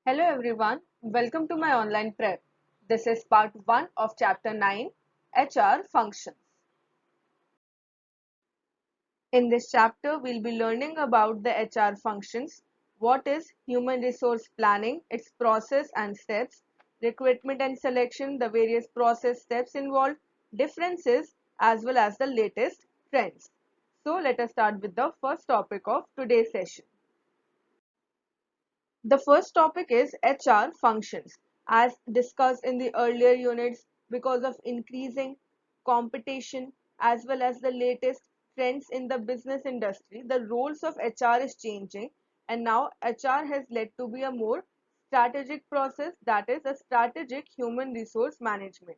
Hello everyone, welcome to my online prep. This is part 1 of chapter 9 HR functions. In this chapter, we'll be learning about the HR functions, what is human resource planning, its process and steps, recruitment and selection, the various process steps involved, differences as well as the latest trends. So let us start with the first topic of today's session. The first topic is HR functions. As discussed in the earlier units, because of increasing competition as well as the latest trends in the business industry, the roles of HR is changing, and now HR has led to be a more strategic process, that is a strategic human resource management.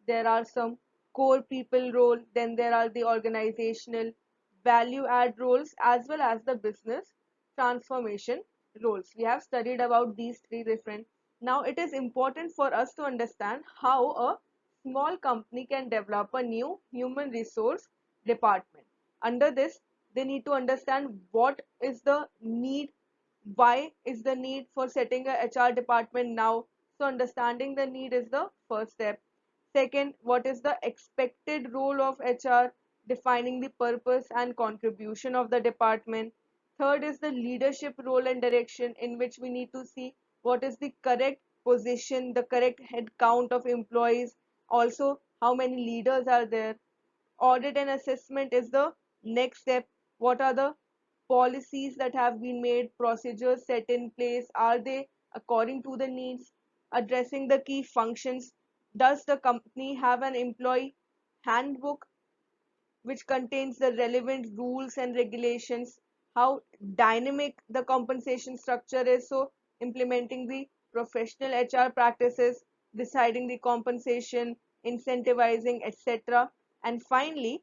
There are some core people role, then there are the organizational value add roles as well as the business transformation roles. We have studied about these three different. Now it is important for us to understand how a small company can develop a new human resource department. Under this, they need to understand what is the need, why is the need for setting a HR department now. So understanding the need is the first step. Second, what is the expected role of HR, defining the purpose and contribution of the department. Third is the leadership role and direction, in which we need to see what is the correct position, the correct head count of employees, also how many leaders are there. Audit and assessment is the next step. What are the policies that have been made, procedures set in place? Are they according to the needs? Addressing the key functions. Does the company have an employee handbook which contains the relevant rules and regulations? How dynamic the compensation structure is, so implementing the professional HR practices, deciding the compensation, incentivizing, etc. And finally,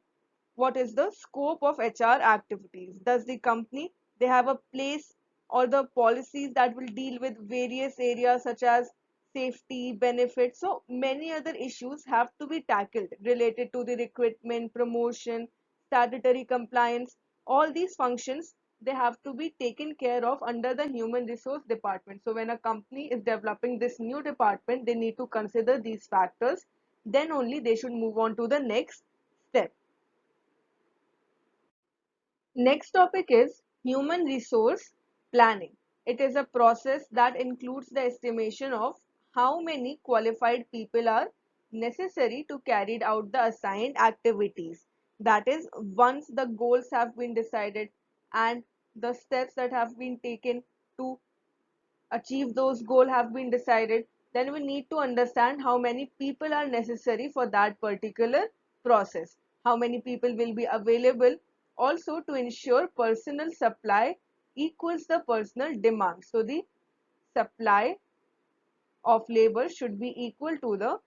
what is the scope of HR activities? Does the company, they have a place or the policies that will deal with various areas such as safety, benefits? So many other issues have to be tackled related to the recruitment, promotion, statutory compliance. All these functions, they have to be taken care of under the human resource department. So when a company is developing this new department, they need to consider these factors. Then only they should move on to the next step. Next topic is human resource planning. It is a process that includes the estimation of how many qualified people are necessary to carry out the assigned activities. That is, once the goals have been decided and the steps that have been taken to achieve those goals have been decided, then we need to understand how many people are necessary for that particular process, how many people will be available, also to ensure personal supply equals the personal demand. So the supply of labor should be equal to the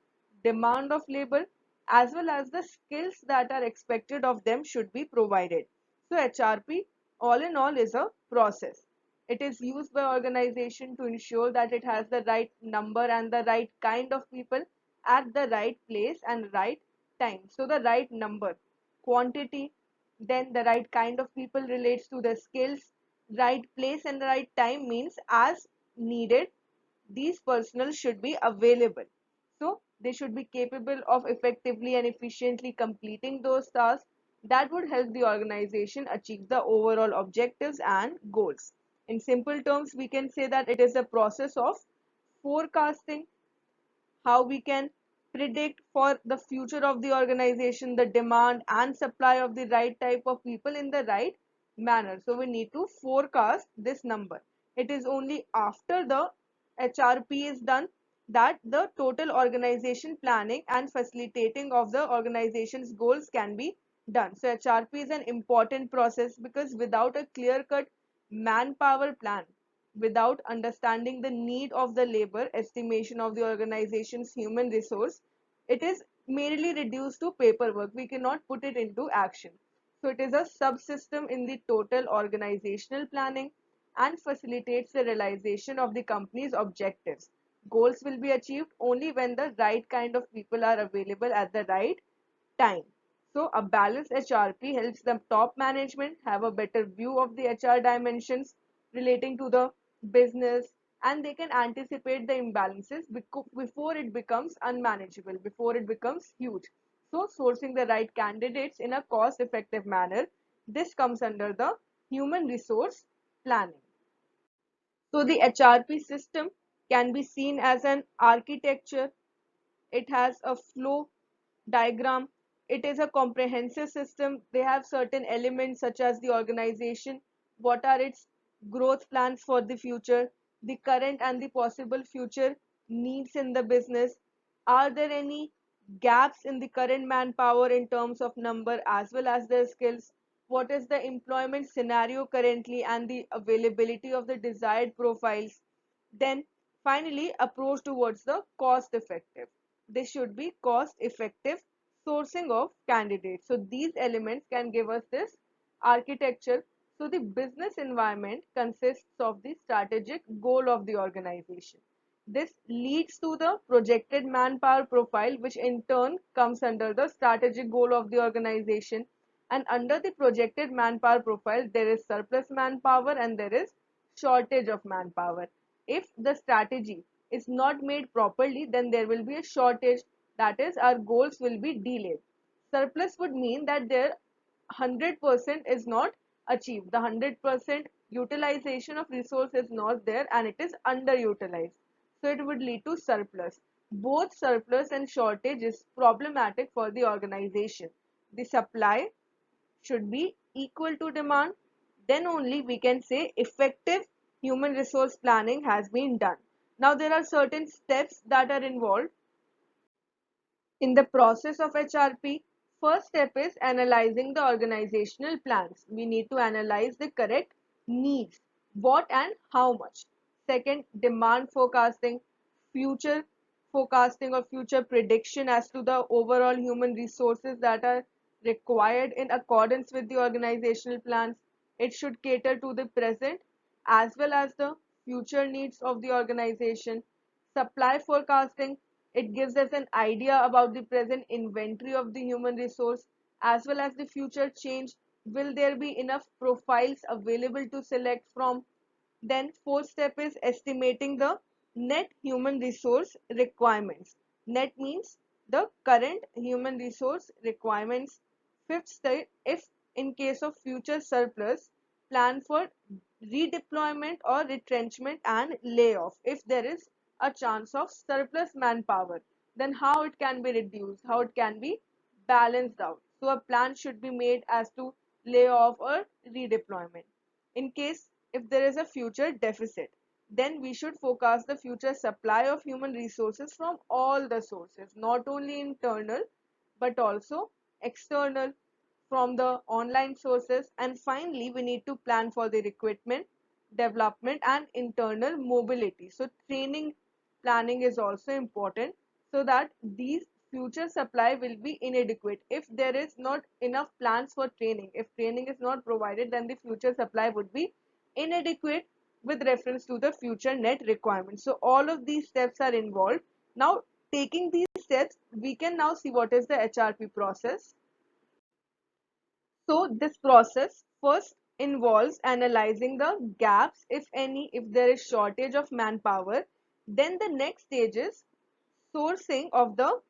demand of labor, as well as the skills that are expected of them should be provided. So HRP all in all is a process. It is used by organization to ensure that it has the right number and the right kind of people at the right place and right time. So the right number, quantity, then the right kind of people relates to the skills, right place and the right time means as needed these personnel should be available. So they should be capable of effectively and efficiently completing those tasks that would help the organization achieve the overall objectives and goals. In simple terms, we can say that it is a process of forecasting, how we can predict for the future of the organization the demand and supply of the right type of people in the right manner. So we need to forecast this number. It is only after the HRP is done that the total organization planning and facilitating of the organization's goals can be done. So HRP is an important process because without a clear-cut manpower plan, without understanding the need of the labor, estimation of the organization's human resource, it is merely reduced to paperwork. We cannot put it into action. So it is a subsystem in the total organizational planning and facilitates the realization of the company's objectives. Goals will be achieved only when the right kind of people are available at the right time. So a balanced HRP helps the top management have a better view of the HR dimensions relating to the business, and they can anticipate the imbalances before it becomes unmanageable, before it becomes huge. So sourcing the right candidates in a cost effective manner, this comes under the human resource planning. So the HRP system can be seen as an architecture. It has a flow diagram. It is a comprehensive system. They have certain elements such as the organization, what are its growth plans for the future, the current and the possible future needs in the business. Are there any gaps in the current manpower in terms of number as well as their skills? What is the employment scenario currently and the availability of the desired profiles? Then finally, approach towards the cost effective. This should be cost effective sourcing of candidates. So these elements can give us this architecture. So the business environment consists of the strategic goal of the organization. This leads to the projected manpower profile, which in turn comes under the strategic goal of the organization. And under the projected manpower profile, there is surplus manpower and there is shortage of manpower. If the strategy is not made properly, then there will be a shortage. That is, our goals will be delayed. Surplus would mean that their 100% is not achieved. The 100% utilization of resource is not there and it is underutilized. So it would lead to surplus. Both surplus and shortage is problematic for the organization. The supply should be equal to demand. Then only we can say effective human resource planning has been done. Now there are certain steps that are involved in the process of HRP. First step is analyzing the organizational plans. We need to analyze the correct needs, what and how much. Second, demand forecasting, future forecasting or future prediction as to the overall human resources that are required in accordance with the organizational plans. It should cater to the present as well as the future needs of the organization. Supply forecasting, it gives us an idea about the present inventory of the human resource as well as the future change. Will there be enough profiles available to select from? Then fourth step is estimating the net human resource requirements. Net means the current human resource requirements. Fifth step, if in case of future surplus, plan for redeployment or retrenchment and layoff. If there is a chance of surplus manpower, then how it can be reduced, how it can be balanced out. So a plan should be made as to layoff or redeployment. In case if there is a future deficit, then we should forecast the future supply of human resources from all the sources, not only internal but also external from the online sources. And finally, we need to plan for the recruitment, development, and internal mobility. So, training planning is also important so that these future supply will be inadequate. If there is not enough plans for training, if training is not provided, then the future supply would be inadequate with reference to the future net requirements. So, all of these steps are involved. Now, taking these steps, we can now see what is the HRP process. So this process first involves analyzing the gaps, if any, if there is shortage of manpower. Then the next stage is sourcing of the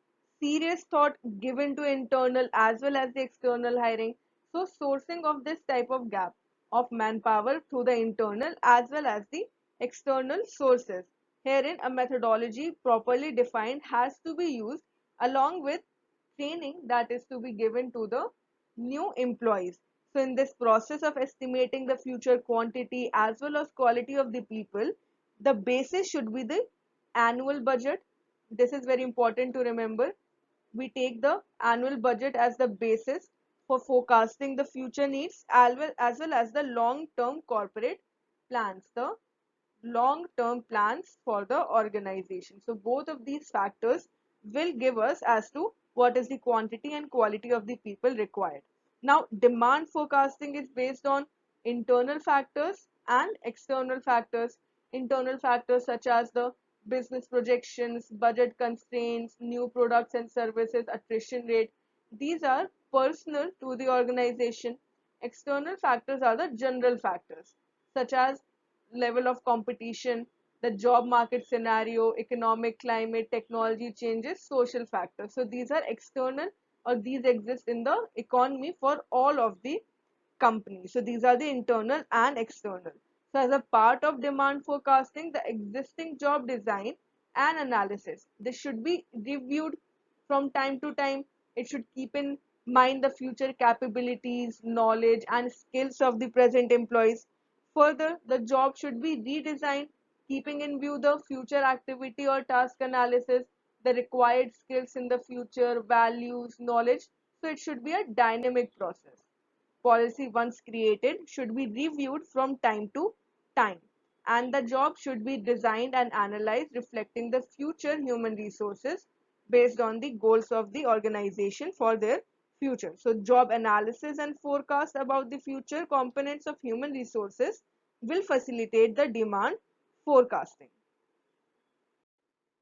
serious thought given to internal as well as the external hiring. So sourcing of this type of gap of manpower through the internal as well as the external sources. Herein a methodology properly defined has to be used along with training that is to be given to the new employees. So in this process of estimating the future quantity as well as quality of the people, the basis should be the annual budget. This is very important to remember. We take the annual budget as the basis for forecasting the future needs as well as the long-term corporate plans, the long-term plans for the organization. So both of these factors will give us as to what is the quantity and quality of the people required. Now, demand forecasting is based on internal factors and external factors. Internal factors such as the business projections, budget constraints, new products and services, attrition rate. These are personal to the organization. External factors are the general factors such as level of competition, the job market scenario, economic climate, technology changes, social factors. So these are external, or these exist in the economy for all of the companies. So these are the internal and external. So as a part of demand forecasting, the existing job design and analysis, this should be reviewed from time to time. It should keep in mind the future capabilities, knowledge, and skills of the present employees. Further, the job should be redesigned, keeping in view the future activity or task analysis, the required skills in the future, values, knowledge. So it should be a dynamic process. Policy once created should be reviewed from time to time, and the job should be designed and analyzed reflecting the future human resources based on the goals of the organization for their future. So job analysis and forecast about the future components of human resources will facilitate the demand forecasting.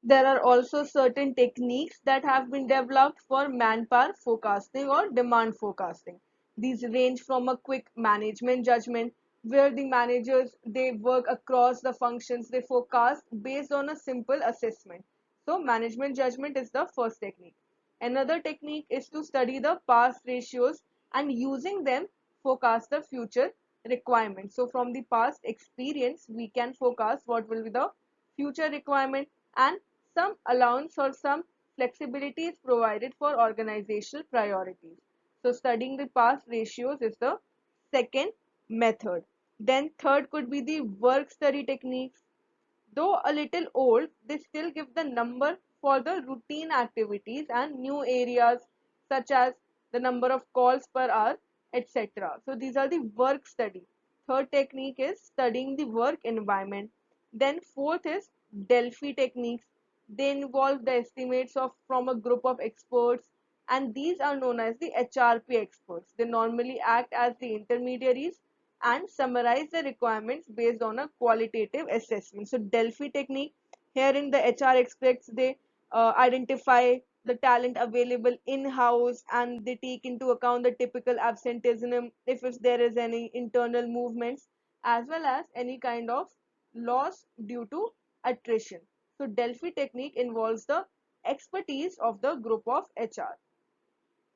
There are also certain techniques that have been developed for manpower forecasting or demand forecasting. These range from a quick management judgment, where the managers, they work across the functions, they forecast based on a simple assessment. So management judgment is the first technique. Another technique is to study the past ratios and using them forecast the future requirements. So from the past experience, we can forecast what will be the future requirement, and some allowance or some flexibility is provided for organizational priorities. So studying the past ratios is the second method. Then third could be the work study techniques. Though a little old, they still give the number for the routine activities and new areas such as the number of calls per hour, etc. So these are the work study. Third technique is studying the work environment. Then fourth is Delphi techniques. They involve the estimates of from a group of experts, and these are known as the HRP experts. They normally act as the intermediaries and summarize the requirements based on a qualitative assessment. So Delphi technique, here in the HR experts, they identify the talent available in-house, and they take into account the typical absenteeism if there is any internal movements, as well as any kind of loss due to attrition. So Delphi technique involves the expertise of the group of HR.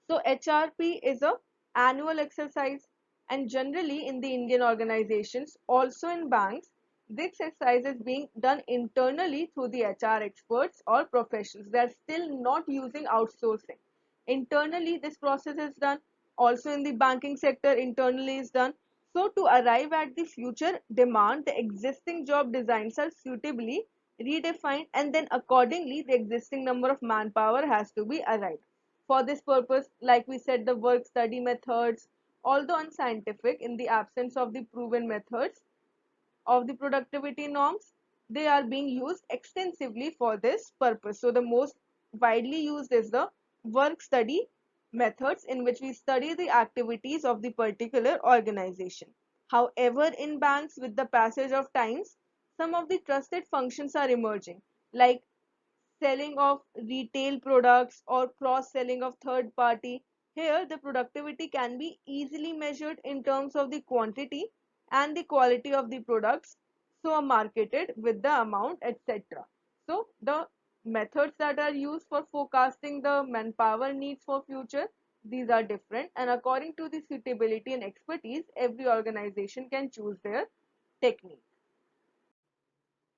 So HRP is a annual exercise, and generally in the Indian organizations, also in banks, this exercise is being done internally through the HR experts or professionals. They are still not using outsourcing. Internally, this process is done. Also in the banking sector, internally is done. So to arrive at the future demand, the existing job designs are suitably redefined, and then accordingly the existing number of manpower has to be arrived. For this purpose, like we said, the work study methods, although unscientific in the absence of the proven methods of the productivity norms, they are being used extensively for this purpose. So the most widely used is the work study methods, in which we study the activities of the particular organization. However, in banks, with the passage of times, some of the trusted functions are emerging, like selling of retail products or cross selling of third party. Here the productivity can be easily measured in terms of the quantity and the quality of the products so are marketed with the amount, etc. So the methods that are used for forecasting the manpower needs for future, these are different, and according to the suitability and expertise, every organization can choose their technique.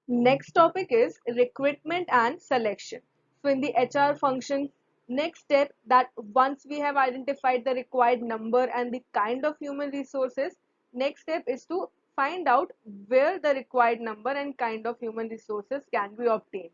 Next topic is recruitment and selection. So in the HR function, next step, that once we have identified the required number and the kind of human resources, next step is to find out where the required number and kind of human resources can be obtained.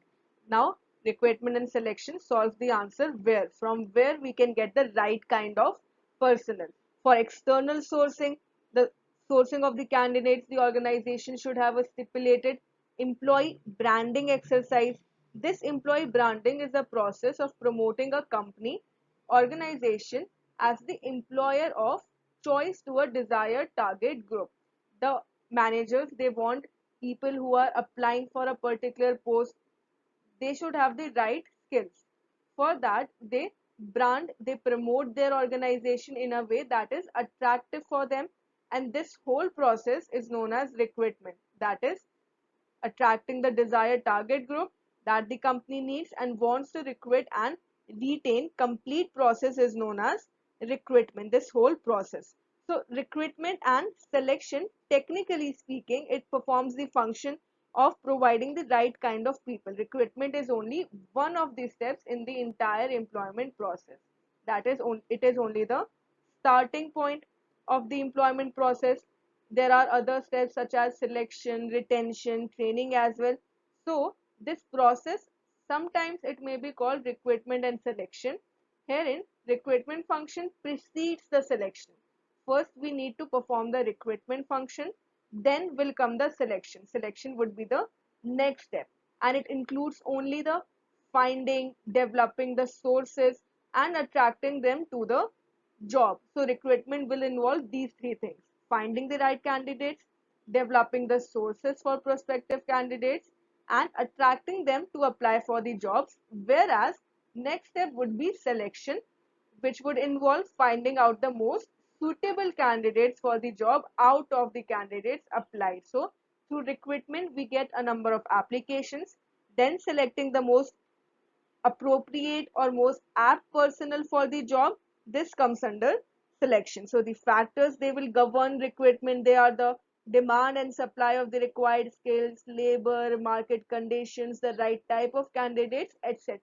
Now, recruitment and selection solves the answer where, from where we can get the right kind of personnel. For external sourcing, the sourcing of the candidates, the organization should have a stipulated employee branding exercise. This employee branding is a process of promoting a company organization as the employer of choice to a desired target group. The managers, they want people who are applying for a particular post, they should have the right skills. For that, they brand, they promote their organization in a way that is attractive for them, and this whole process is known as recruitment. That is Attracting the desired target group that the company needs and wants to recruit and retain. Complete process is known as recruitment, this whole process. So recruitment and selection, technically speaking, it performs the function of providing the right kind of people. Recruitment is only one of the steps in the entire employment process. That is, it is only the starting point of the employment process. There are other steps such as selection, retention, training as well. So this process, sometimes it may be called recruitment and selection. Herein, recruitment function precedes the selection. First, we need to perform the recruitment function, then will come the selection. Selection would be the next step, and it includes only the finding, developing the sources, and attracting them to the job. So recruitment will involve these three things: finding the right candidates, developing the sources for prospective candidates, and attracting them to apply for the jobs. Whereas next step would be selection, which would involve finding out the most suitable candidates for the job out of the candidates applied. So through recruitment, we get a number of applications, then selecting the most appropriate or most apt personnel for the job. This comes under selection. So the factors they will govern recruitment, they are the demand and supply of the required skills, labor market conditions, the right type of candidates, etc.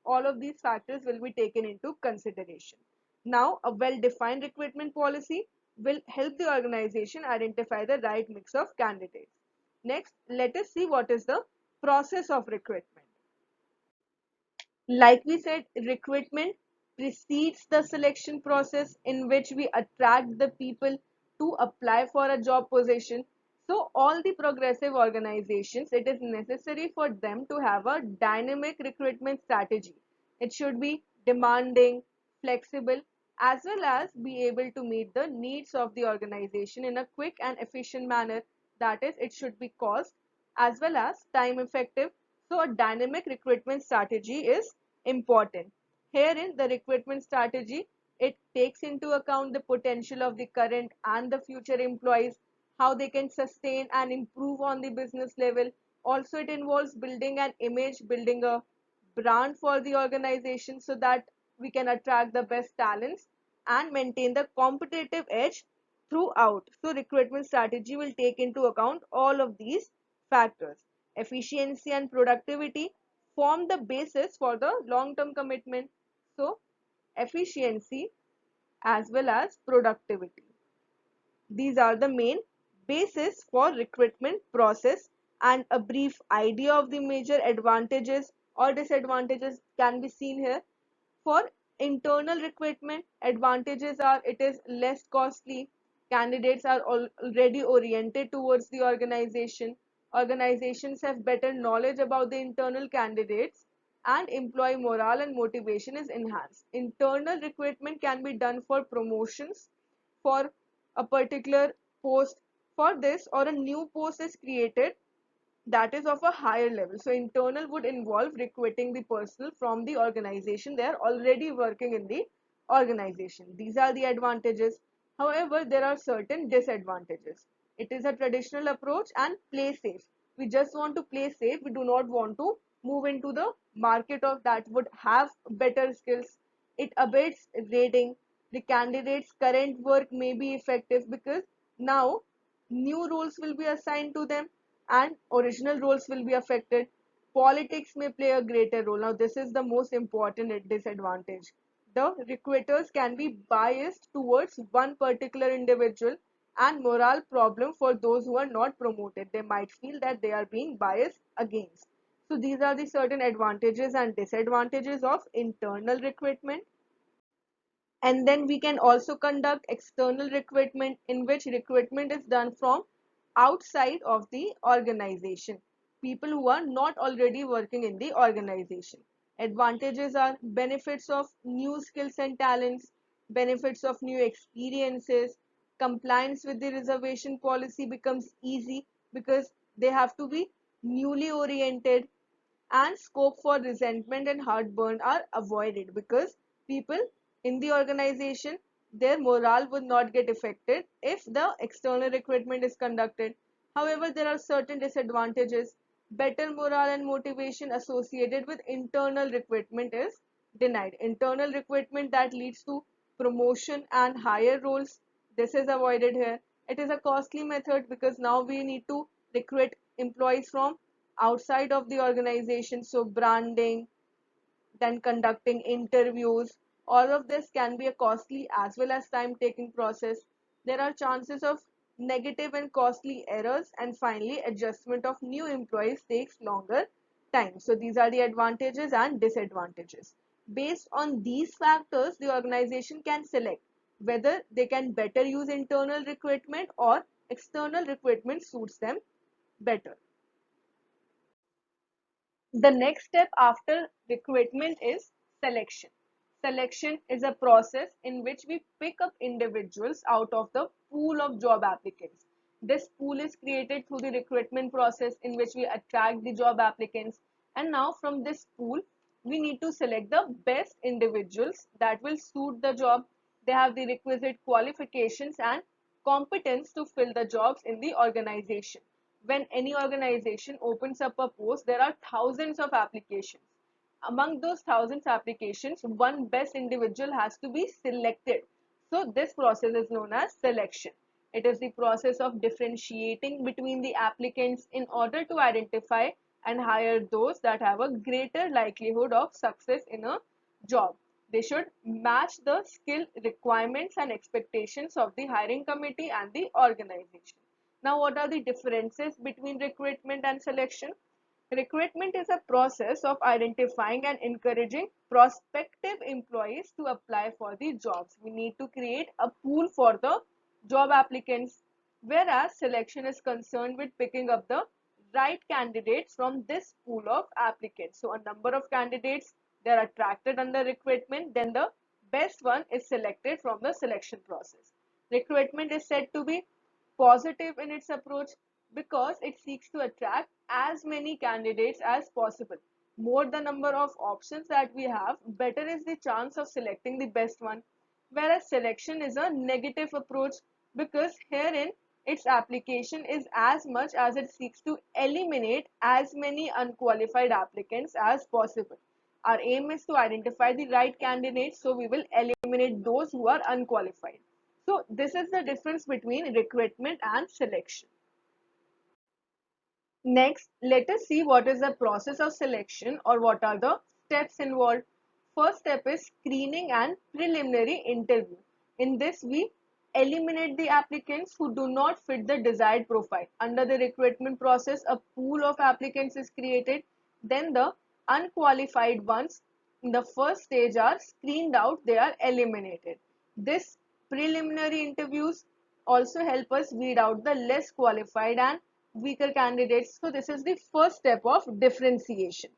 All of these factors will be taken into consideration. Now a well defined recruitment policy will help the organization identify the right mix of candidates. Next, let us see what is the process of recruitment. Like we said, recruitment precedes the selection process, in which we attract the people to apply for a job position. So all the progressive organizations, it is necessary for them to have a dynamic recruitment strategy. It should be demanding, flexible, as well as be able to meet the needs of the organization in a quick and efficient manner. That is, it should be cost as well as time effective. So a dynamic recruitment strategy is important. Herein, the recruitment strategy, it takes into account the potential of the current and the future employees, how they can sustain and improve on the business level. Also, it involves building an image, building a brand for the organization so that we can attract the best talents and maintain the competitive edge throughout. So recruitment strategy will take into account all of these factors. Efficiency and productivity form the basis for the long-term commitment. So efficiency as well as productivity, these are the main basis for recruitment process, and a brief idea of the major advantages or disadvantages can be seen here. For internal recruitment, advantages are it is less costly, candidates are already oriented towards the organization, organizations have better knowledge about the internal candidates, and employee morale and motivation is enhanced. Internal recruitment can be done for promotions, for a particular post. For this, or a new post is created that is of a higher level. So internal would involve recruiting the personnel from the organization. They are already working in the organization. These are the advantages. However, there are certain disadvantages. It is a traditional approach and play safe. We just want to play safe. We do not want to move into the market of that would have better skills. It abates rating. The candidate's current work may be effective because now new roles will be assigned to them and original roles will be affected. Politics may play a greater role. Now, this is the most important disadvantage. The recruiters can be biased towards one particular individual, and morale problem for those who are not promoted. They might feel that they are being biased against. So these are the certain advantages and disadvantages of internal recruitment. And then we can also conduct external recruitment, in which recruitment is done from outside of the organization, people who are not already working in the organization. Advantages are benefits of new skills and talents, benefits of new experiences, compliance with the reservation policy becomes easy because they have to be newly oriented, and scope for resentment and heartburn are avoided because people in the organization, their morale would not get affected if the external recruitment is conducted. However, there are certain disadvantages. Better morale and motivation associated with internal recruitment is denied. Internal recruitment that leads to promotion and higher roles, this is avoided here. It is a costly method because now we need to recruit employees from outside of the organization. So branding, then conducting interviews. All of this can be a costly as well as time taking process. There are chances of negative and costly errors, and finally, adjustment of new employees takes longer time. So, these are the advantages and disadvantages. Based on these factors, the organization can select whether they can better use internal recruitment or external recruitment suits them better. The next step after recruitment is selection. Selection is a process in which we pick up individuals out of the pool of job applicants. This pool is created through the recruitment process in which we attract the job applicants, and now from this pool we need to select the best individuals that will suit the job. They have the requisite qualifications and competence to fill the jobs in the organization. When any organization opens up a post, there are thousands of applications. Among those thousands applications, one best individual has to be selected. So this process is known as selection. It is the process of differentiating between the applicants in order to identify and hire those that have a greater likelihood of success in a job. They should match the skill requirements and expectations of the hiring committee and the organization. Now, what are the differences between recruitment and selection? Recruitment is a process of identifying and encouraging prospective employees to apply for the jobs. We need to create a pool for the job applicants, whereas selection is concerned with picking up the right candidates from this pool of applicants. So a number of candidates, they are attracted under recruitment, then the best one is selected from the selection process. Recruitment is said to be positive in its approach because it seeks to attract as many candidates as possible. More the number of options that we have, better is the chance of selecting the best one. Whereas selection is a negative approach because herein its application is as much as it seeks to eliminate as many unqualified applicants as possible. Our aim is to identify the right candidates, so we will eliminate those who are unqualified. So this is the difference between recruitment and selection. Next, let us see what is the process of selection or what are the steps involved. First step is screening and preliminary interview. In this, we eliminate the applicants who do not fit the desired profile. Under the recruitment process, a pool of applicants is created. Then the unqualified ones in the first stage are screened out, they are eliminated. This preliminary interviews also help us weed out the less qualified and weaker candidates. So this is the first step of differentiation.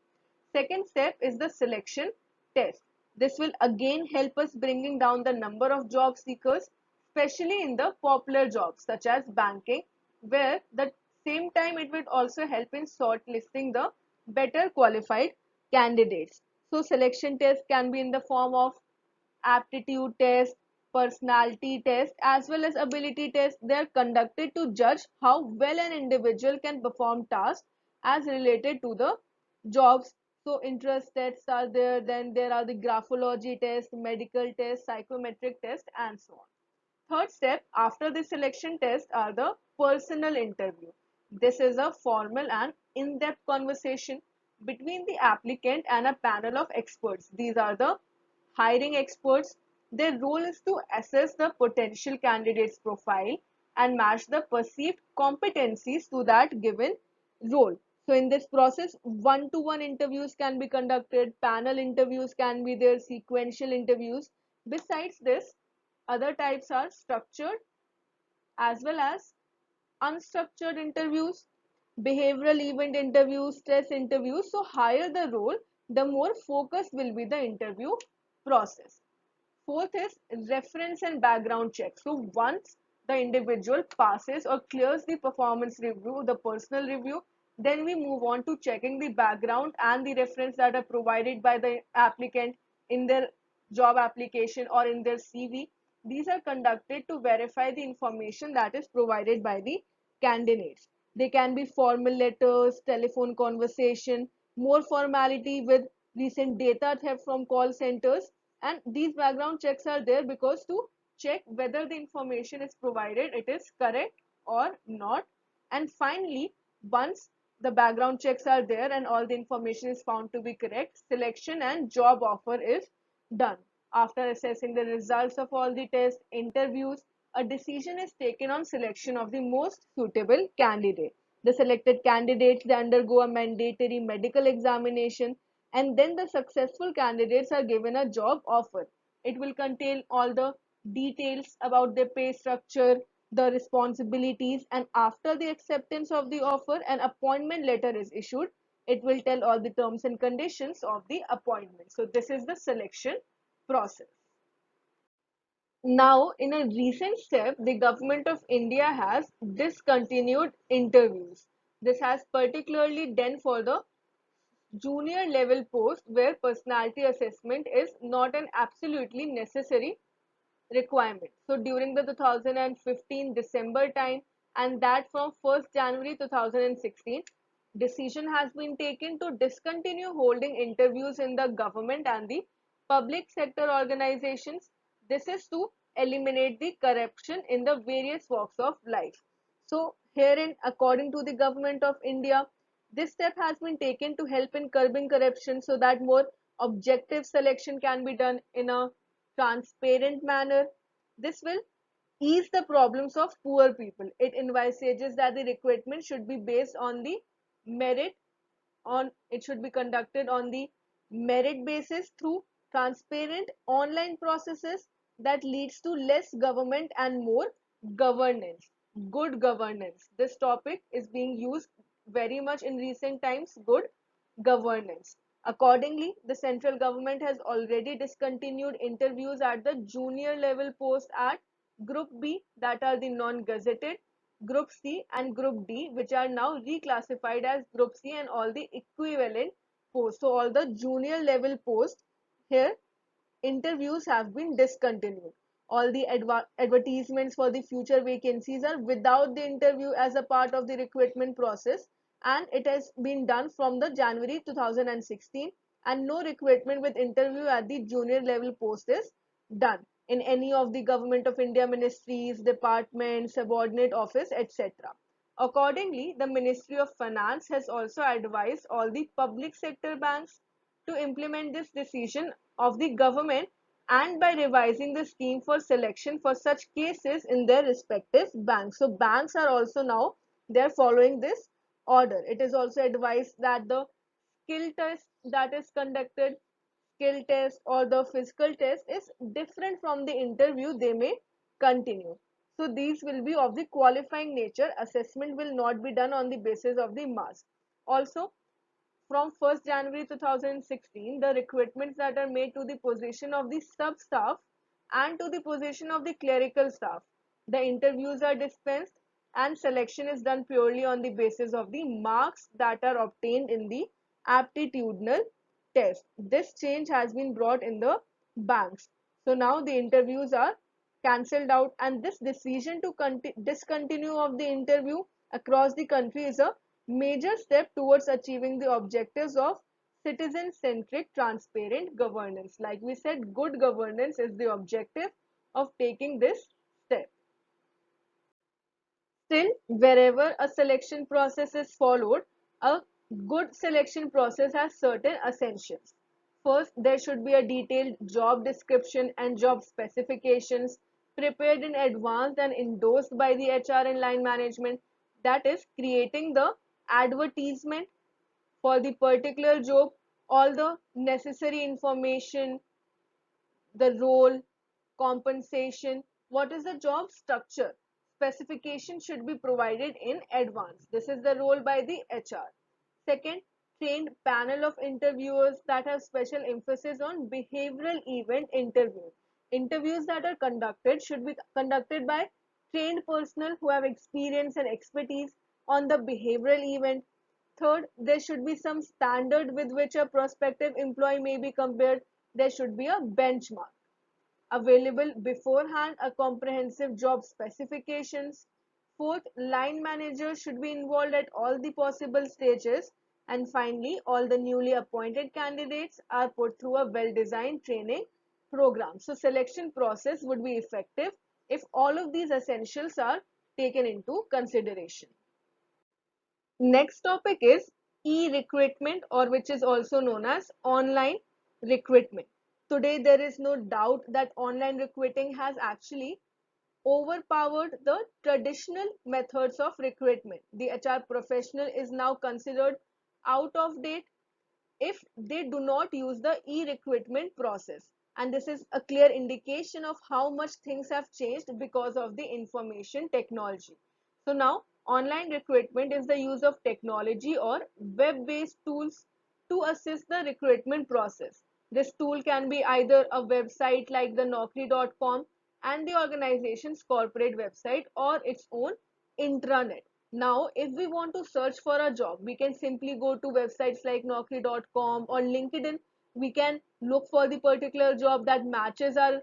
Second step is the selection test. This will again help us bringing down the number of job seekers, especially in the popular jobs such as banking, where the same time it will also help in shortlisting the better qualified candidates. So selection test can be in the form of aptitude test, personality test, as well as ability test. They are conducted to judge how well an individual can perform tasks as related to the jobs. So interest tests are there, then there are the graphology test, medical test, psychometric test, and so on. Third step after the selection test are the personal interview. This is a formal and in-depth conversation between the applicant and a panel of experts. These are the hiring experts. Their role is to assess the potential candidate's profile and match the perceived competencies to that given role. So in this process, one-to-one interviews can be conducted, panel interviews can be there, sequential interviews. Besides this, other types are structured as well as unstructured interviews, behavioral event interviews, stress interviews. So higher the role, the more focused will be the interview process. Fourth is reference and background check. So once the individual passes or clears the performance review, the personal review, then we move on to checking the background and the reference that are provided by the applicant in their job application or in their CV. These are conducted to verify the information that is provided by the candidates. They can be formal letters, telephone conversation, more formality with recent data theft from call centers. And these background checks are there because to check whether the information is provided, it is correct or not. And finally, once the background checks are there and all the information is found to be correct, selection and job offer is done. After assessing the results of all the tests, interviews, a decision is taken on selection of the most suitable candidate. The selected candidates, they undergo a mandatory medical examination, and then the successful candidates are given a job offer. It will contain all the details about their pay structure, the responsibilities, and after the acceptance of the offer, an appointment letter is issued. It will tell all the terms and conditions of the appointment. So this is the selection process. Now, in a recent step, the government of India has discontinued interviews. This has particularly done for the junior level post where personality assessment is not an absolutely necessary requirement. So during the 2015 December time, and that from 1st January 2016, decision has been taken to discontinue holding interviews in the government and the public sector organizations. This is to eliminate the corruption in the various walks of life. So herein, according to the government of India, this step has been taken to help in curbing corruption so that more objective selection can be done in a transparent manner. This will ease the problems of poor people. It envisages that the recruitment should be based on the merit on it should be conducted on the merit basis through transparent online processes that leads to less government and more governance. Good governance, this topic is being used very much in recent times. Good governance. Accordingly, the central government has already discontinued interviews at the junior level post at Group B, that are the non-gazetted, Group C and Group D, which are now reclassified as Group C and all the equivalent posts. So all the junior level posts here, interviews have been discontinued. All the advertisements for the future vacancies are without the interview as a part of the recruitment process, and it has been done from the January 2016, and no recruitment with interview at the junior level post is done in any of the Government of India ministries, departments, subordinate office, etc. Accordingly, the Ministry of Finance has also advised all the public sector banks to implement this decision of the government, and by revising the scheme for selection for such cases in their respective banks. So banks are also now, they are following this order. It is also advised that the skill test that is conducted, skill test or the physical test, is different from the interview they may continue. So these will be of the qualifying nature. Assessment will not be done on the basis of the marks. Also, from 1st January 2016, the recruitments that are made to the position of the sub staff and to the position of the clerical staff, the interviews are dispensed and selection is done purely on the basis of the marks that are obtained in the aptitudinal test. This change has been brought in the banks. So now the interviews are cancelled out, and this decision to discontinue of the interview across the country is a major step towards achieving the objectives of citizen-centric transparent governance. Like we said, good governance is the objective of taking this step. Still, wherever a selection process is followed, a good selection process has certain essentials. First, there should be a detailed job description and job specifications prepared in advance and endorsed by the HR and line management. That is, creating the advertisement for the particular job, all the necessary information, the role, compensation, what is the job structure. Specification should be provided in advance. This is the role by the HR. Second, trained panel of interviewers that have special emphasis on behavioral event interview. Interviews that are conducted should be conducted by trained personnel who have experience and expertise on the behavioral event. Third, there should be some standard with which a prospective employee may be compared. There should be a benchmark available beforehand, a comprehensive job specifications. Fourth, line managers should be involved at all the possible stages. And finally, all the newly appointed candidates are put through a well-designed training program. So selection process would be effective if all of these essentials are taken into consideration. Next topic is e-recruitment, or which is also known as online recruitment. Today, there is no doubt that online recruiting has actually overpowered the traditional methods of recruitment. The HR professional is now considered out of date if they do not use the e-recruitment process. And this is a clear indication of how much things have changed because of the information technology. So now online recruitment is the use of technology or web-based tools to assist the recruitment process. This tool can be either a website like the naukri.com and the organization's corporate website, or its own intranet. Now, if we want to search for a job, we can simply go to websites like naukri.com or LinkedIn. We can look for the particular job that matches our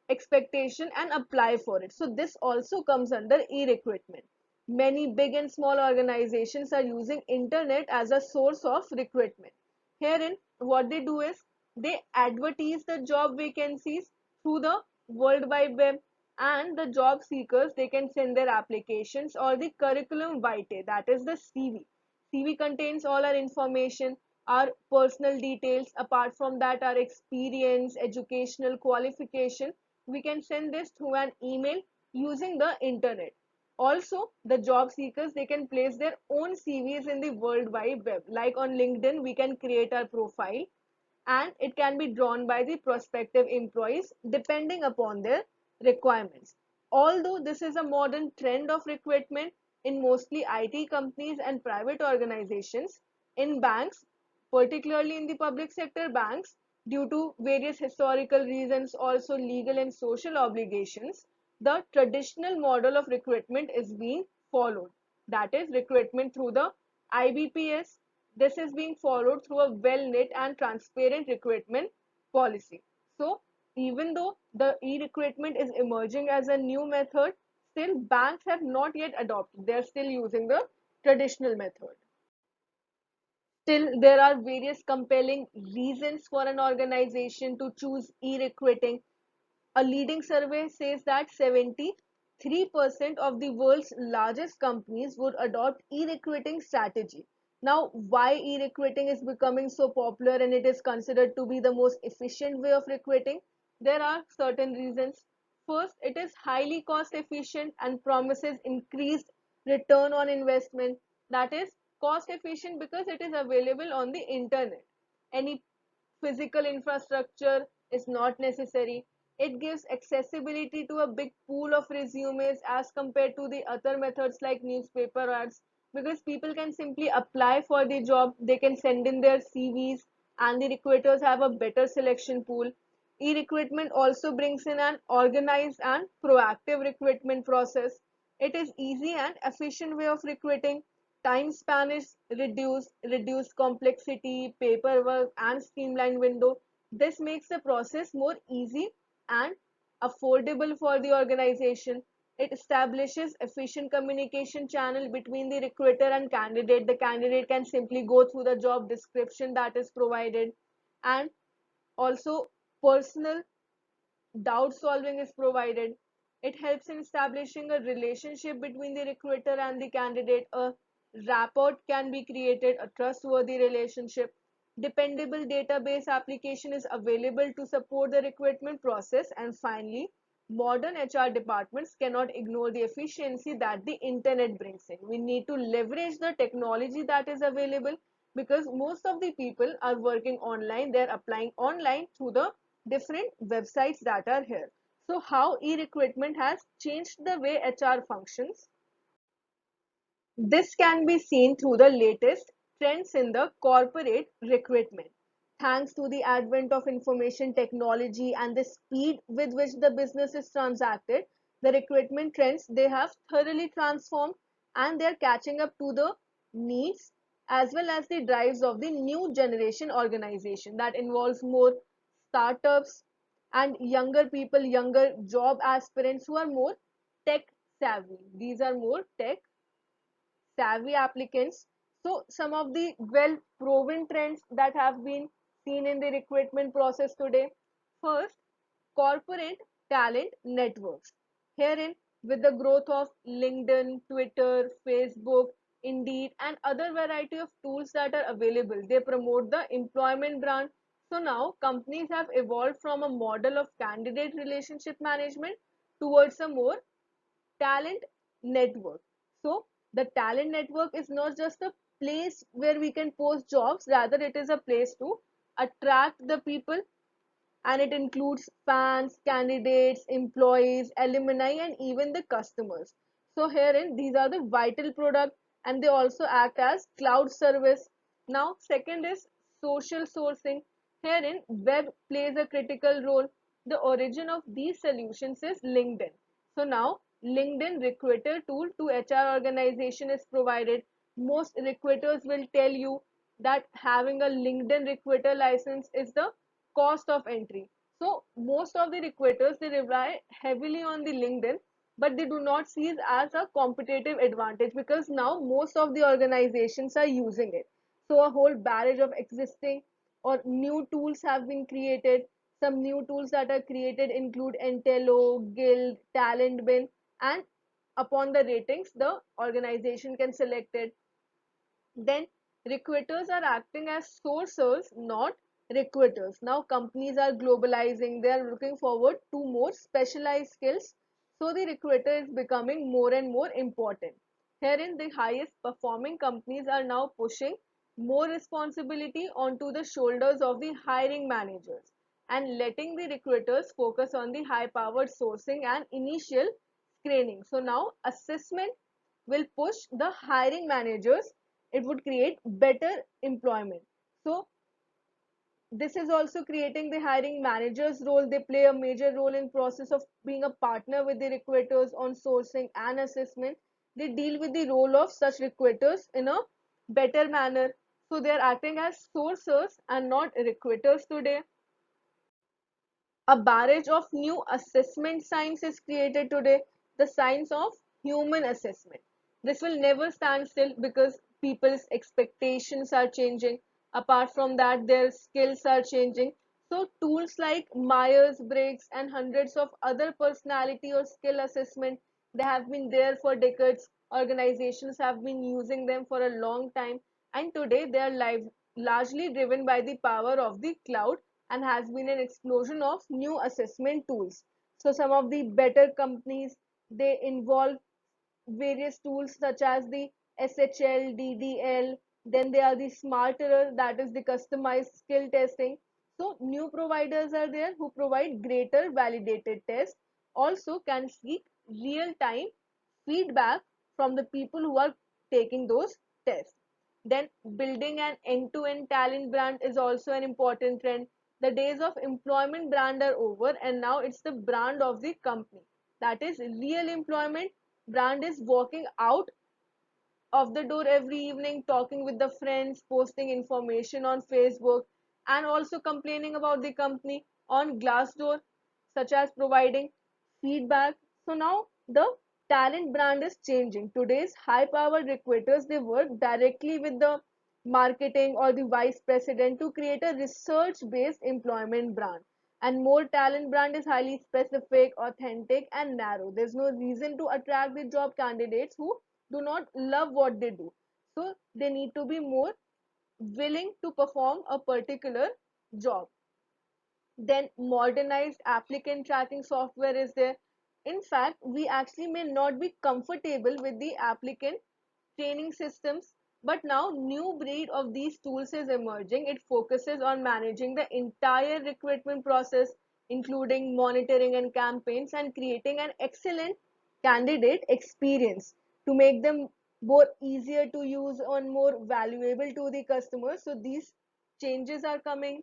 expectation and apply for it. So this also comes under e-recruitment. Many big and small organizations are using internet as a source of recruitment. Herein, what they do is they advertise the job vacancies through the World Wide Web, and the job seekers, they can send their applications or the curriculum vitae, that is the CV. CV contains all our information, our personal details. Apart from that, our experience, educational qualification. We can send this through an email using the internet. Also, the job seekers, they can place their own CVs in the World Wide Web. Like on LinkedIn, we can create our profile and it can be drawn by the prospective employees depending upon their requirements. Although this is a modern trend of recruitment in mostly IT companies and private organizations, in banks, particularly in the public sector banks, due to various historical reasons, also legal and social obligations, the traditional model of recruitment is being followed. That is recruitment through the IBPS. This is being followed through a well-knit and transparent recruitment policy. So, even though the e-recruitment is emerging as a new method, still banks have not yet adopted. They are still using the traditional method. Still, there are various compelling reasons for an organization to choose e-recruiting. A leading survey says that 73% of the world's largest companies would adopt e-recruiting strategy. Now, why e-recruiting is becoming so popular and it is considered to be the most efficient way of recruiting? There are certain reasons. First, it is highly cost efficient and promises increased return on investment. That is cost efficient because it is available on the internet. Any physical infrastructure is not necessary. It gives accessibility to a big pool of resumes as compared to the other methods like newspaper ads, because people can simply apply for the job, they can send in their CVs, and the recruiters have a better selection pool. E-recruitment also brings in an organized and proactive recruitment process. It is easy and efficient way of recruiting. Time span is reduced complexity, paperwork, and streamlined window. This makes the process more easy and affordable for the organization. It establishes efficient communication channel between the recruiter and candidate. The candidate can simply go through the job description that is provided, and also personal doubt solving is provided. It helps in establishing a relationship between the recruiter and the candidate. A rapport can be created, a trustworthy relationship. Dependable database application is available to support the recruitment process. And finally, modern HR departments cannot ignore the efficiency that the internet brings in. We need to leverage the technology that is available because most of the people are working online, they're applying online through the different websites that are here. So how e-recruitment has changed the way HR functions? This can be seen through the latest trends in the corporate recruitment. Thanks to the advent of information technology and the speed with which the business is transacted, the recruitment trends, they have thoroughly transformed and they're catching up to the needs as well as the drives of the new generation organization that involves more startups and younger people, younger job aspirants who are more tech savvy. These are more tech savvy applicants. So some of the well proven trends that have been seen in the recruitment process today. First, corporate talent networks. Herein, with the growth of LinkedIn, Twitter, Facebook, Indeed, and other variety of tools that are available, they promote the employment brand. So now companies have evolved from a model of candidate relationship management towards a more talent network. So the talent network is not just a place where we can post jobs, rather it is a place to attract the people, and it includes fans, candidates, employees, alumni, and even the customers. So herein these are the vital product, and they also act as cloud service. Now second is social sourcing. Herein web plays a critical role. The origin of these solutions is LinkedIn. So now LinkedIn recruiter tool to HR organization is provided. Most recruiters will tell you that having a LinkedIn recruiter license is the cost of entry. So most of the recruiters, they rely heavily on the LinkedIn, but they do not see it as a competitive advantage because now most of the organizations are using it. So a whole barrage of existing or new tools have been created. Some new tools that are created include Entello, Guild, TalentBin, and upon the ratings, the organization can select it. Then recruiters are acting as sourcers, not recruiters. Now companies are globalizing, they are looking forward to more specialized skills. So the recruiter is becoming more and more important. Herein, the highest performing companies are now pushing more responsibility onto the shoulders of the hiring managers and letting the recruiters focus on the high powered sourcing and initial screening. So now assessment will push the hiring managers, it would create better employment. So this is also creating the hiring managers role. They play a major role in process of being a partner with the recruiters on sourcing and assessment. They deal with the role of such recruiters in a better manner. So they are acting as sourcers and not recruiters today. A barrage of new assessment science is created today, the science of human assessment. This will never stand still because people's expectations are changing. Apart from that, their skills are changing. So tools like Myers-Briggs and hundreds of other personality or skill assessment, they have been there for decades. Organizations have been using them for a long time, and today they are largely driven by the power of the cloud and has been an explosion of new assessment tools. So some of the better companies, they involve various tools such as the SHL, DDL, then there are the smarter, that is the customized skill testing. So new providers are there who provide greater validated tests, also can seek real time feedback from the people who are taking those tests. Then building an end-to-end talent brand is also an important trend. The days of employment brand are over and now it's the brand of the company. That is real employment brand is walking out of the door every evening, talking with the friends, posting information on Facebook, and also complaining about the company on Glassdoor, such as providing feedback. So now the talent brand is changing. Today's high-powered recruiters, they work directly with the marketing or the vice president to create a research-based employment brand. And more talent brand is highly specific, authentic, and narrow. There's no reason to attract the job candidates who do not love what they do. So they need to be more willing to perform a particular job. Then modernized applicant tracking software is there. In fact, we actually may not be comfortable with the applicant training systems, but now new breed of these tools is emerging. It focuses on managing the entire recruitment process, including monitoring and campaigns, and creating an excellent candidate experience to make them more easier to use and more valuable to the customers. So these changes are coming.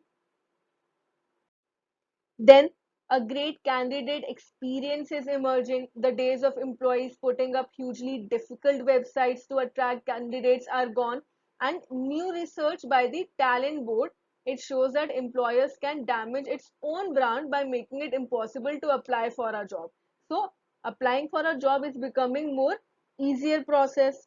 Then a great candidate experience is emerging. The days of employees putting up hugely difficult websites to attract candidates are gone. And new research by the Talent Board, it shows that employers can damage its own brand by making it impossible to apply for a job. So Applying for a job is becoming more easier process.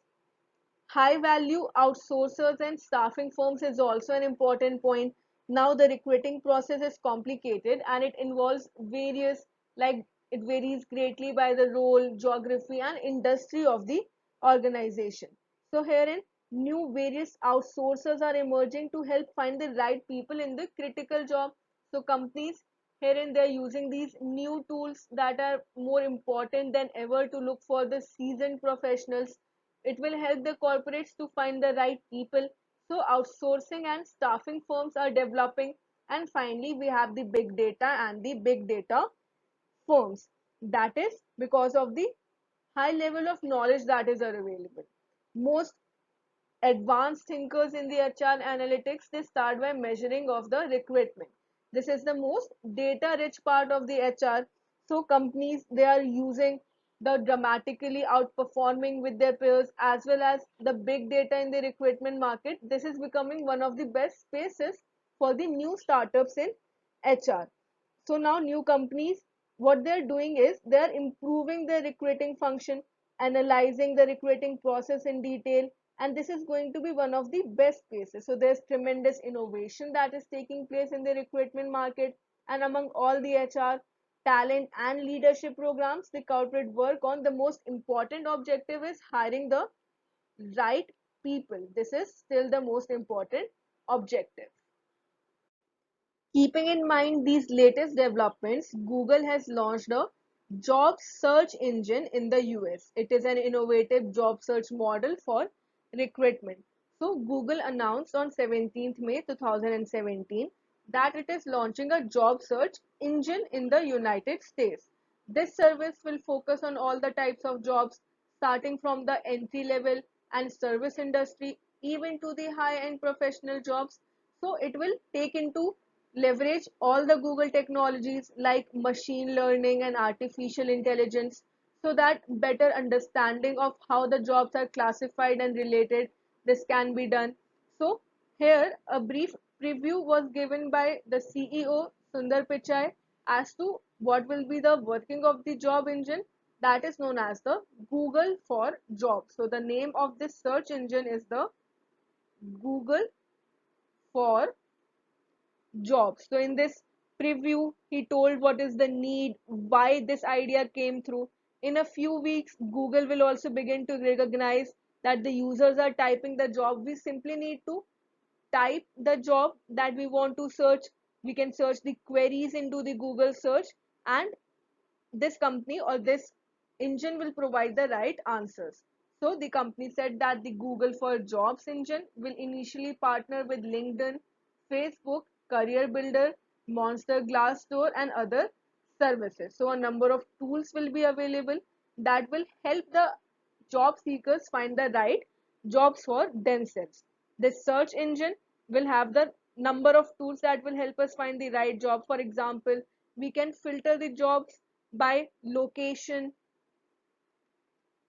High value outsourcers and staffing firms is also an important point. Now the recruiting process is complicated and it involves various, like it varies greatly by the role, geography and industry of the organization. So herein new various outsourcers are emerging to help find the right people in the critical job. So companies herein they're using these new tools that are more important than ever to look for the seasoned professionals. It will help the corporates to find the right people. So outsourcing and staffing firms are developing. And finally, we have the big data and the big data firms. That is because of the high level of knowledge that is available. Most advanced thinkers in the HR analytics, they start by measuring of the recruitment. This is the most data rich part of the HR. So companies, they are using the dramatically outperforming with their peers as well as the big data in the recruitment market. This is becoming one of the best spaces for the new startups in HR. So now new companies, what they're doing is they're improving their recruiting function, analyzing the recruiting process in detail, and this is going to be one of the best spaces. So there's tremendous innovation that is taking place in the recruitment market, and among all the HR talent and leadership programs, the corporate work on the most important objective is hiring the right people. This is still the most important objective. Keeping in mind these latest developments, Google has launched a job search engine in the US. It is an innovative job search model for recruitment. So, Google announced on 17th May 2017 that it is launching a job search engine in the United States. This service will focus on all the types of jobs, starting from the entry level and service industry, even to the high end professional jobs. So, it will take into leverage all the Google technologies like machine learning and artificial intelligence so that better understanding of how the jobs are classified and related, this can be done. So here a brief preview was given by the CEO Sundar Pichai as to what will be the working of the job engine that is known as the Google for Jobs. So the name of this search engine is the Google for jobs. So in this preview, he told what is the need, why this idea came through. In a few weeks, Google will also begin to recognize that the users are typing the job. We simply need to type the job that we want to search. We can search the queries into the Google search, and this company or this engine will provide the right answers. So the company said that the Google for Jobs engine will initially partner with LinkedIn, Facebook, Career Builder, Monster, Glassdoor, and other services. So a number of tools will be available that will help the job seekers find the right jobs for themselves. This search engine will have the number of tools that will help us find the right job. For example, we can filter the jobs by location,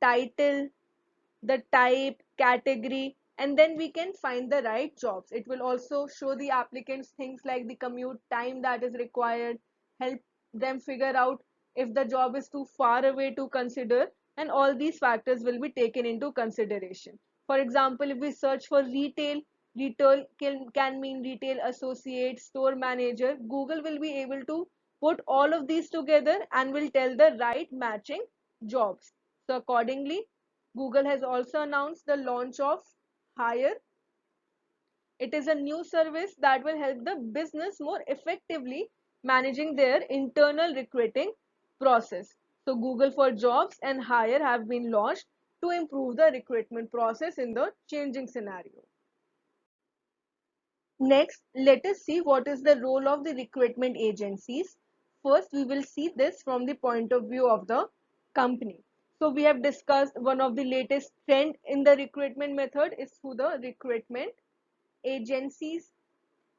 title, the type, category, and then we can find the right jobs. It will also show the applicants things like the commute time that is required, help them figure out if the job is too far away to consider, and all these factors will be taken into consideration. For example, if we search for retail, can mean retail associate, store manager. Google will be able to put all of these together and will tell the right matching jobs. So accordingly, Google has also announced the launch of Hire. It is a new service that will help the business more effectively managing their internal recruiting process. So Google for Jobs and Hire have been launched to improve the recruitment process in the changing scenario. Next, let us see what is the role of the recruitment agencies. First, we will see this from the point of view of the company. So we have discussed one of the latest trend in the recruitment method is through the recruitment agencies.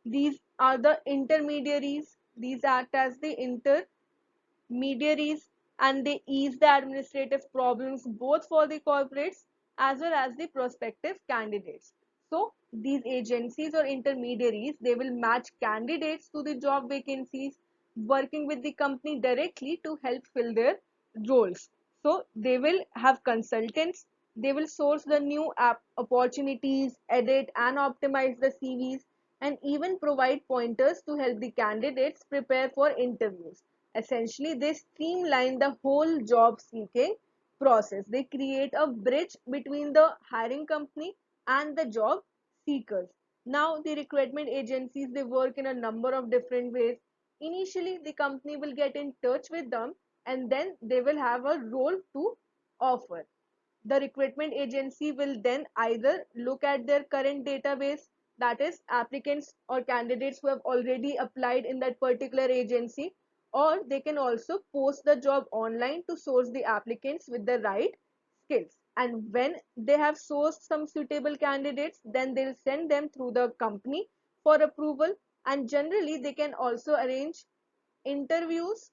These are the intermediaries. These act as the intermediaries and they ease the administrative problems both for the corporates as well as the prospective candidates. So these agencies or intermediaries, they will match candidates to the job vacancies, working with the company directly to help fill their roles. So they will have consultants, they will source the new app opportunities, edit and optimize the CVs, and even provide pointers to help the candidates prepare for interviews. Essentially, they streamline the whole job seeking process. They create a bridge between the hiring company and the job seekers. Now, the recruitment agencies, they work in a number of different ways. Initially, the company will get in touch with them and then they will have a role to offer. The recruitment agency will then either look at their current database, that is applicants or candidates who have already applied in that particular agency, or they can also post the job online to source the applicants with the right skills. And when they have sourced some suitable candidates, then they'll send them through the company for approval, and generally they can also arrange interviews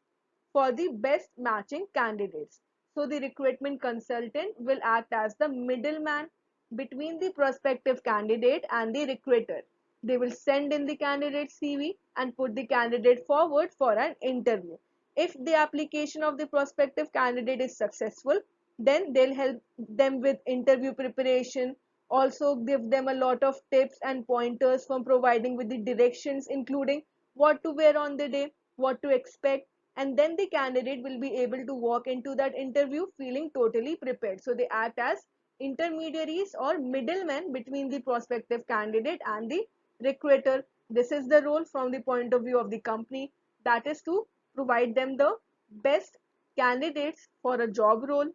for the best matching candidates. So the recruitment consultant will act as the middleman between the prospective candidate and the recruiter. They will send in the candidate CV and put the candidate forward for an interview. If the application of the prospective candidate is successful, then they'll help them with interview preparation, also give them a lot of tips and pointers from providing with the directions, including what to wear on the day, what to expect, and then the candidate will be able to walk into that interview feeling totally prepared. So they act as intermediaries or middlemen between the prospective candidate and the recruiter. This is the role from the point of view of the company, that is to provide them the best candidates for a job role.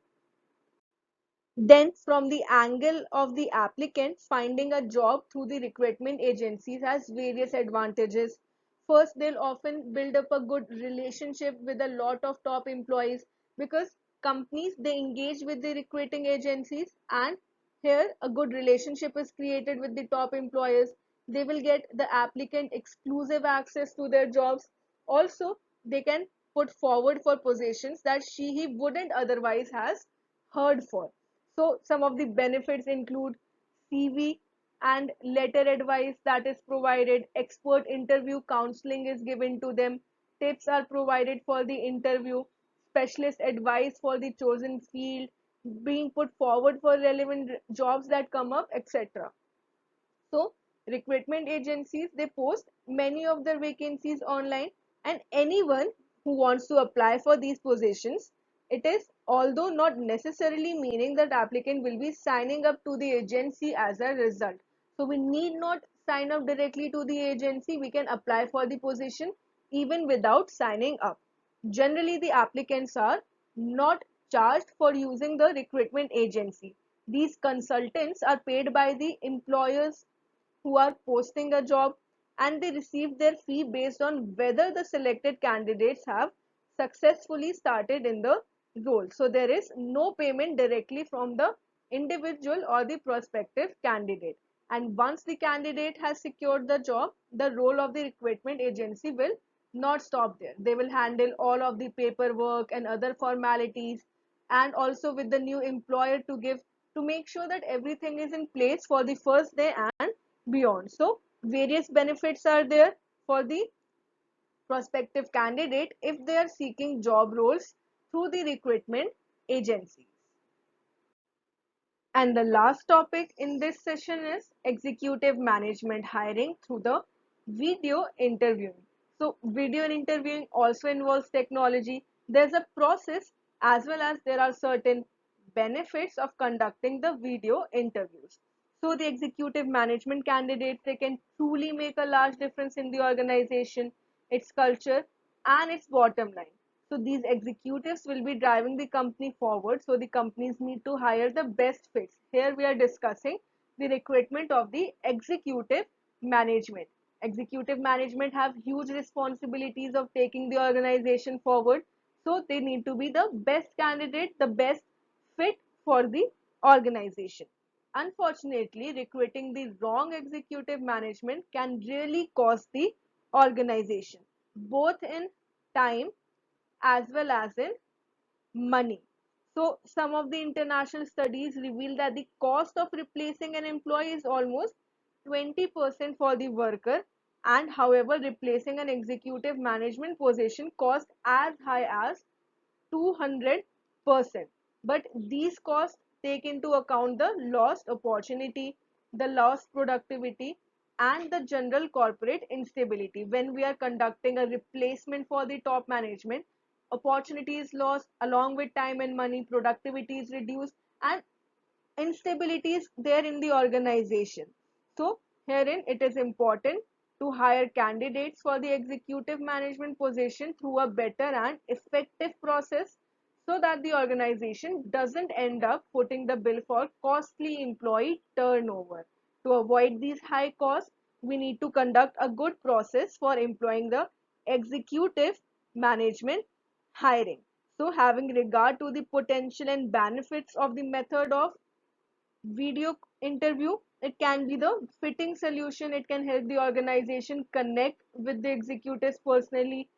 Then, from the angle of the applicant, finding a job through the recruitment agencies has various advantages. First, they'll often build up a good relationship with a lot of top employees, because companies, they engage with the recruiting agencies, and here a good relationship is created with the top employers. They will get the applicant exclusive access to their jobs. Also, they can put forward for positions that he wouldn't otherwise has heard for. So some of the benefits include CV and letter advice that is provided, expert interview counseling is given to them, tips are provided for the interview, specialist advice for the chosen field, being put forward for relevant jobs that come up, etc. So recruitment agencies, they post many of their vacancies online, and anyone who wants to apply for these positions, it is although not necessarily meaning that applicant will be signing up to the agency as a result. So we need not sign up directly to the agency. We can apply for the position even without signing up. Generally, the applicants are not charged for using the recruitment agency. These consultants are paid by the employers who are posting a job, and they receive their fee based on whether the selected candidates have successfully started in the role. So there is no payment directly from the individual or the prospective candidate. And once the candidate has secured the job, the role of the recruitment agency will not stop there. They will handle all of the paperwork and other formalities, and also with the new employer to give, to make sure that everything is in place for the first day and beyond. So various benefits are there for the prospective candidate if they are seeking job roles through the recruitment agencies. And the last topic in this session is executive management hiring through the video interviewing. So video interviewing also involves technology. There's a process as well as there are certain benefits of conducting the video interviews. So the executive management candidates, they can truly make a large difference in the organization, its culture and its bottom line. So these executives will be driving the company forward. So the companies need to hire the best fits. Here we are discussing the recruitment of the executive management. Executive management have huge responsibilities of taking the organization forward. So they need to be the best candidate, the best fit for the organization. Unfortunately, recruiting the wrong executive management can really cost the organization, both in time as well as in money. So some of the international studies reveal that the cost of replacing an employee is almost 20% for the worker, and however replacing an executive management position costs as high as 200%. But these costs take into account the lost opportunity, the lost productivity, and the general corporate instability. When we are conducting a replacement for the top management, opportunity is lost along with time and money, productivity is reduced, and instability is there in the organization. So, herein it is important to hire candidates for the executive management position through a better and effective process so that the organization doesn't end up footing the bill for costly employee turnover. To avoid these high costs, we need to conduct a good process for employing the executive management hiring. So, having regard to the potential and benefits of the method of video interview, it can be the fitting solution. It can help the organization connect with the executives personally,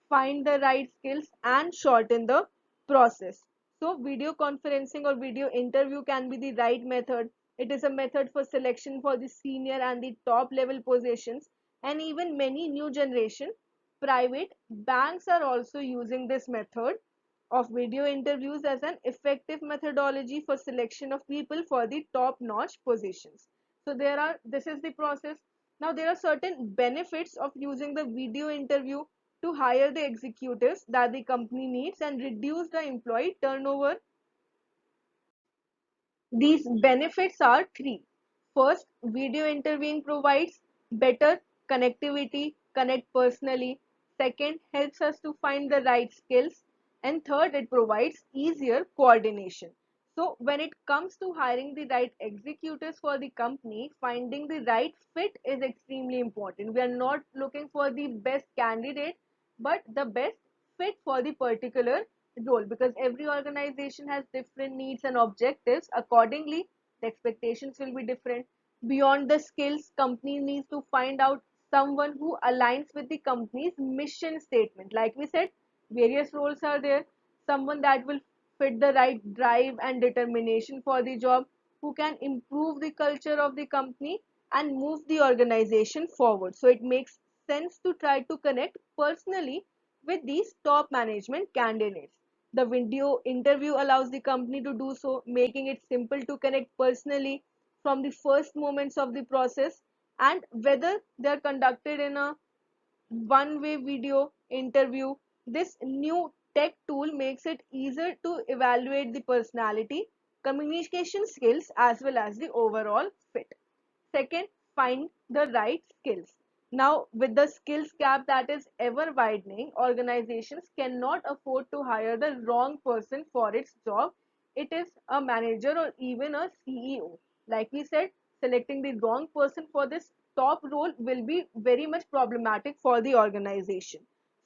find the right skills, and shorten the process. So video conferencing or video interview can be the right method. It is a method for selection for the senior and the top level positions, and even many new generation private banks are also using this method of video interviews as an effective methodology for selection of people for the top notch positions. So this is the process. Now there are certain benefits of using the video interview to hire the executives that the company needs and reduce the employee turnover. These benefits are three. First, video interviewing provides better connectivity, connect personally. Second, helps us to find the right skills. And third, it provides easier coordination. So, when it comes to hiring the right executives for the company, finding the right fit is extremely important. We are not looking for the best candidate, but the best fit for the particular role, because every organization has different needs and objectives. Accordingly, the expectations will be different. Beyond the skills, company needs to find out someone who aligns with the company's mission statement. Like we said, various roles are there. Someone that will fit the right drive and determination for the job, who can improve the culture of the company and move the organization forward. So it makes sense to try to connect personally with these top management candidates. The video interview allows the company to do so, making it simple to connect personally from the first moments of the process. And whether they are conducted in a one-way video interview, this new tech tool makes it easier to evaluate the personality, communication skills, as well as the overall fit. Second, find the right skills. Now, with the skills gap that is ever widening, organizations cannot afford to hire the wrong person for its job. It is a manager or even a CEO. Like we said, selecting the wrong person for this top role will be very much problematic for the organization.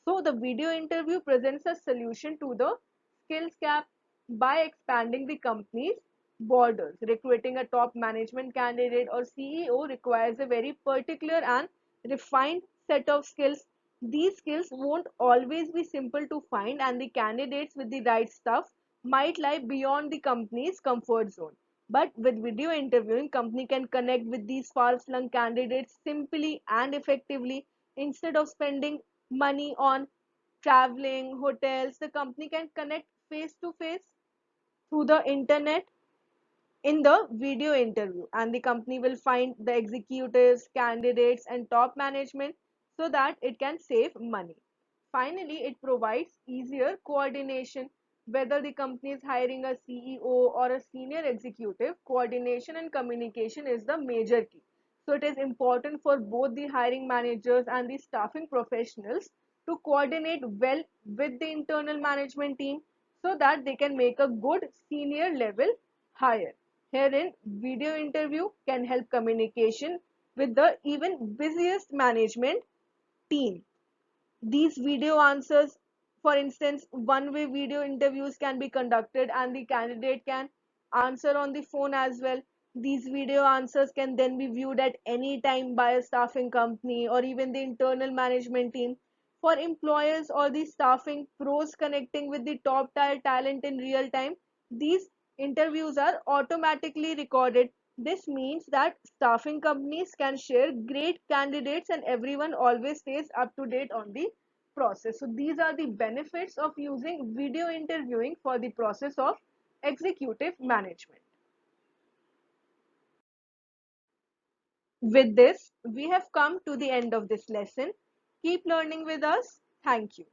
So, the video interview presents a solution to the skills gap by expanding the company's borders. Recruiting a top management candidate or CEO requires a very particular and refined set of skills. These skills won't always be simple to find, and the candidates with the right stuff might lie beyond the company's comfort zone. But with video interviewing, company can connect with these far-flung candidates simply and effectively. Instead of spending money on traveling, hotels, the company can connect face to face through the internet in the video interview, and the company will find the executives, candidates, and top management so that it can save money. Finally, it provides easier coordination. Whether the company is hiring a CEO or a senior executive, coordination and communication is the major key. So it is important for both the hiring managers and the staffing professionals to coordinate well with the internal management team so that they can make a good senior level hire. Herein, video interview can help communication with the even busiest management team. These video answers, for instance, one-way video interviews can be conducted and the candidate can answer on the phone as well. These video answers can then be viewed at any time by a staffing company or even the internal management team. For employers or the staffing pros connecting with the top tier talent in real time, these interviews are automatically recorded. This means that staffing companies can share great candidates and everyone always stays up to date on the process. So these are the benefits of using video interviewing for the process of executive management. With this, we have come to the end of this lesson. Keep learning with us. Thank you.